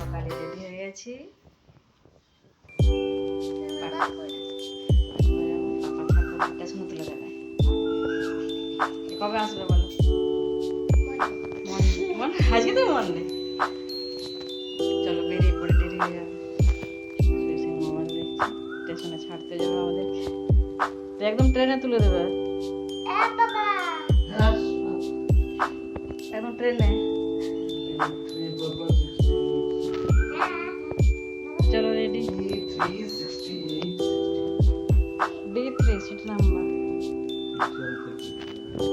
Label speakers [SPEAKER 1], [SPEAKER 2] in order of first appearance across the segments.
[SPEAKER 1] সকালে রেডি হয়ে গেছি। স্টেশনে তুলে দেবে। কবে আসবে বলো? আজকে তো মন নেই। চলো বেরিয়ে পড়ে, দেরি হয়ে যাবে। মোবাইল দেখছি, স্টেশনে ছাড়তে যাবে আমাদেরকে। একদম ট্রেনে তুলে দেবে, একদম ট্রেনে। চলো রেডি। D3 seat number.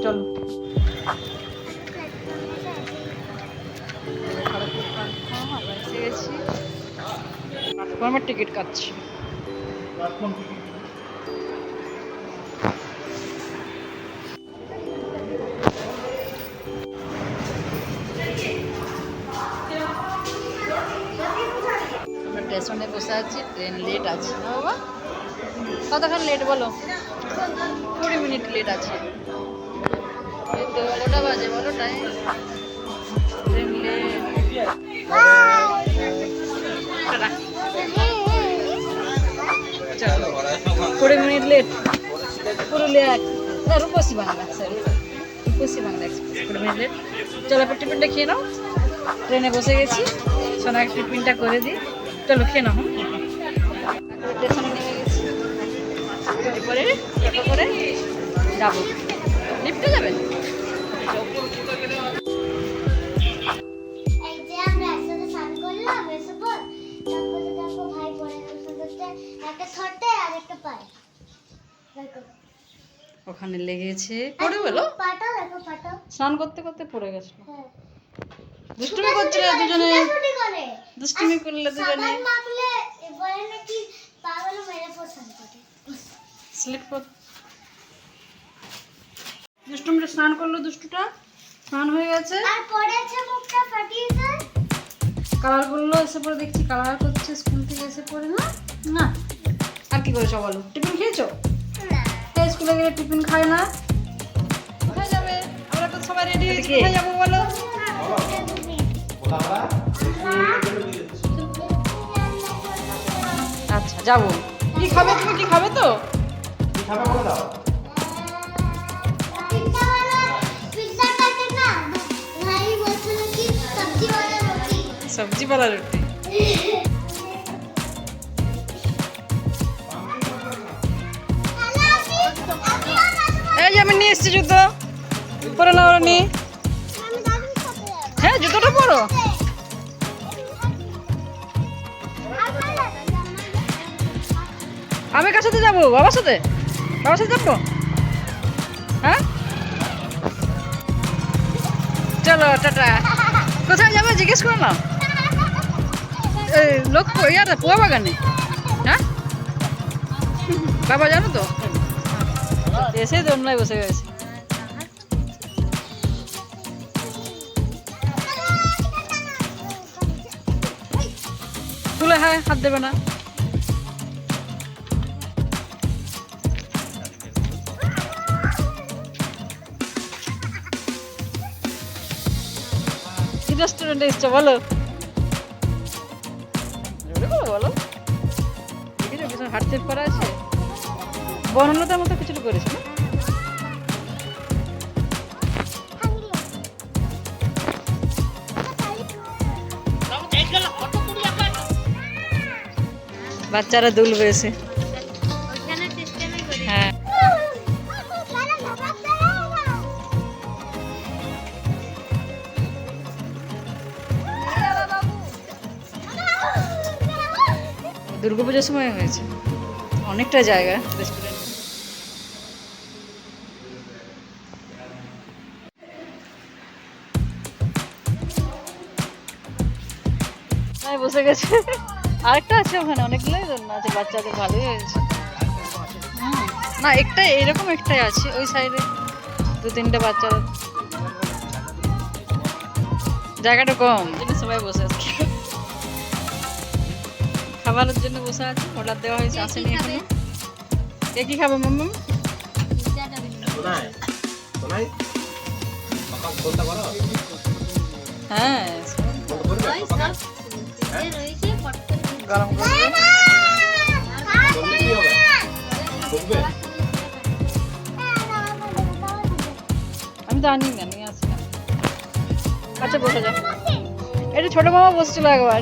[SPEAKER 1] চলো খড়গপুর প্ল্যাটফর্ম আমরা এসে গেছি। প্ল্যাটফর্মের টিকিট কাটছি। আমরা স্টেশনে বসে আছি, ট্রেন লেট আছে না বাবা? কতক্ষণ লেট বলো? 20 মিনিট লেট আছে। এই তো 11টা বাজে, বলো time. Train late. 20 minute late. Purulia Rupasi Bangla, sorry Rupasi Bangla express. 20 minute late. চলো টিফিনটা খেয়ে নাও। ট্রেনে বসে গেছি, সোনাকে টিফিনটা করে দিই। চলো খেয়ে নাও। স্টেশনে নেমে গেছি, এরপরে টোটো করে যাবো। লিফটে যাবেন? ওখানে লেগেছে, পড়ে গেল। স্নান করতে করতে পড়ে গেছিল। দুষ্টুমি করছিল দুজনে, দুষ্টুমি করলে দুজনে। স্লিপ দুষ্টুমিটা স্নান করলো, দুষ্টুটা স্নান হয়ে গেছে। কালার করলো, এসে পরে দেখছি কালার করছে স্কুল থেকে এসে পরে। না না, আর কি করেছো বলো? টিফিন খেয়েছো? স্কুলে গেলে টিফিন খায় না। কোথায় যাবে? আমরা তো সবাই রেডি হয়েছি, কোথায় যাবো বলো? আচ্ছা যাবো। কি খাবে তুমি? কি খাবে তো? কি খাবে বলে দাও। সবজি वाला রুটি। এই যে আমি নিয়ে এসেছি জুতো, পরে নাও নি। হ্যাঁ জুতোটা পরো। আমি কার সাথে যাবো? বাবার সাথে? বাবার সাথে যাবো? হ্যাঁ চলো টাটা। কোথায় যাবে জিজ্ঞেস করো না। লোক ইয়ার পোয়া বাগানে। হ্যাঁ বাবা জানো তো, এসে দোমলায় বসে গেছে। খুলে হ্যাঁ, হাত দেবে না। কি রেস্টুরেন্টে এসছো বলো? বলো কিছু হাটচেপ করা আছে, বনলতার মতো কিছু করেছে না? বাচ্চারা দুলবে এসে। হ্যাঁ দুর্গাপূজার সময় হয়েছে অনেকটা জায়গা রেস্টুরেন্ট। বসে গেছে। আরেকটা আছে ওখানে, অনেকগুলোই জন্য আছে, বাচ্চাদের ভালোই হয়েছে। না একটাই, এইরকম একটাই আছে ওই সাইডে, 2-3টে বাচ্চা। জায়গাটা কম জন্য সবাই বসে আছে, খাবারের জন্য বসে আছে। অর্ডার দেওয়া হয়েছে, আসেনি এখনো। কে কি খাবে মাম্মাম? হ্যাঁ গরম করবে। আমি জানি না, নিয়ে আসি না। আচ্ছা বসে যাও, এটা ছোট মামা বসছিল একবার।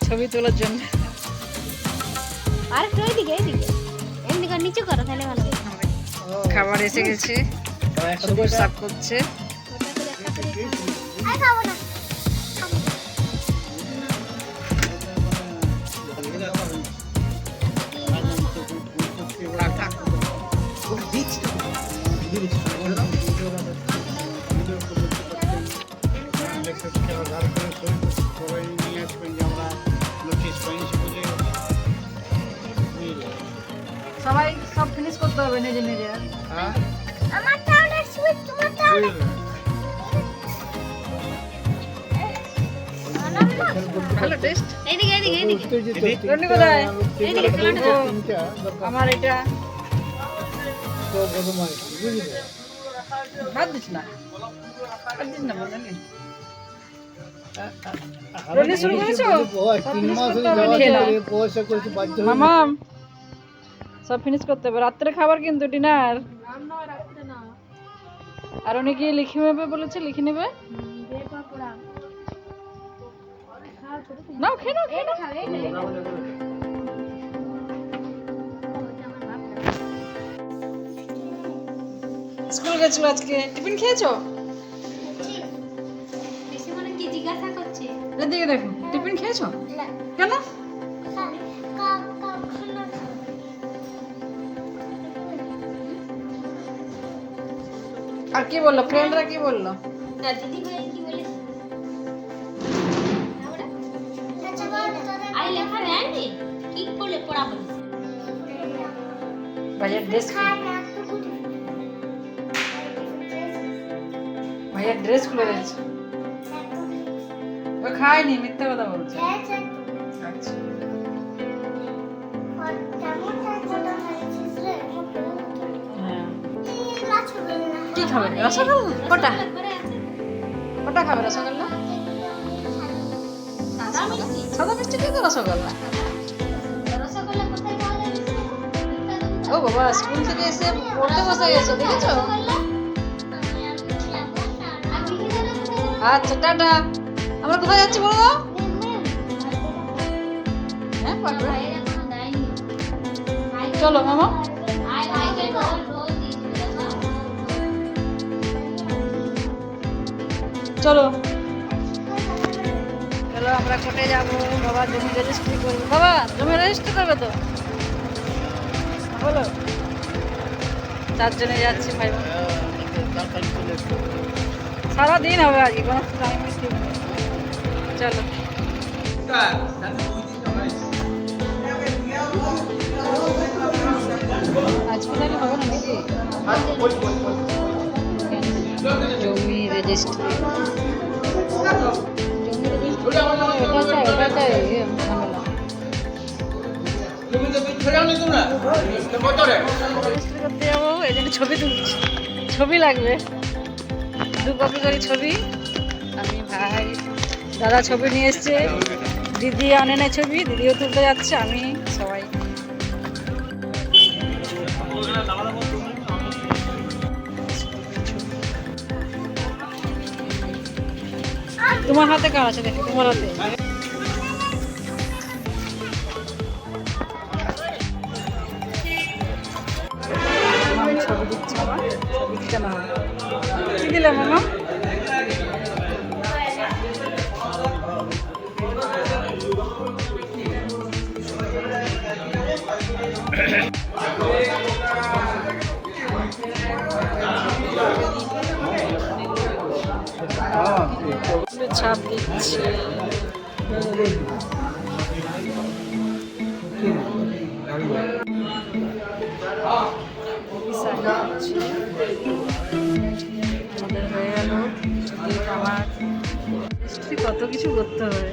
[SPEAKER 1] ছবি তোলার জন্য
[SPEAKER 2] নিচে করো তাহলে ভালো
[SPEAKER 1] খাবার এসে গেছে, সার্ভ করছে। সবাই সব ফিনিশ করতে হবে নিজে নিজে। ভালো টেস্ট। রনি কোথায়? আমার এটা ভাত দিস না, ভাত দিস না বলে নি। রনি শুরু করেছো? মামা সব ফিনিশ করতে হবে, রাত্রে খাবার কিন্তু ডিনার। আর উনি কি লিখে নেবে বলেছে, লিখে নেবে। নাও খেয়ে নাও, খেয়ে নাও। স্কুল গেছিল আজকে, টিফিন খেয়েছো? এদিকে দেখো, টিফিন খেয়েছো কেন? আর কি বললো ফ্রেন্ডরা, কি বললো? ভাইয়ার ড্রেস খুলে দিয়েছে। ও খায়নি, মিথ্যা কথা বলছে। আচ্ছা কি খাবে? রসগোল্লা? কটা কটা খাবে রসগোল্লা? সাদা মিষ্টি দিয়ে তো রসগোল্লা। ও বাবা, স্কুল থেকে এসে পড়তে বসে গেছে, দেখেছো? আচ্ছা টাটা। আমরা কোথায় যাচ্ছি বলো তো? হ্যাঁ চলো মামা। চলো চলো আমরা কোর্টে যাবো, বাবা জমি রেজিস্ট্রি করবো। বাবা জমি রেজিস্ট্রি করবে তো বলো। চারজনে যাচ্ছি ভাই বোন। সারাদিন হবে আজকে, কোনো টাইম ঠিক নেই। চলো আজকে তাহলে হবে না নাকি? জমি রেজিস্ট্রি, করতে যাবো, এই জন্য ছবি তুলছি। ছবি লাগবে, 2 কপি করে ছবি। আমি ভাই দাদা ছবি নিয়ে এসছে, দিদি আনে না ছবি, দিদিও তুলতে যাচ্ছে, আমি সবাই। তোমার হাতে কার আছে দেখো, তোমার হাতে। ছবি দিচ্ছি, আমার ছবি দিতে না কি দিলে মামা? ছাপ দিচ্ছে। আমাদের হয়ে গেল আমার কত কিছু করতে হবে।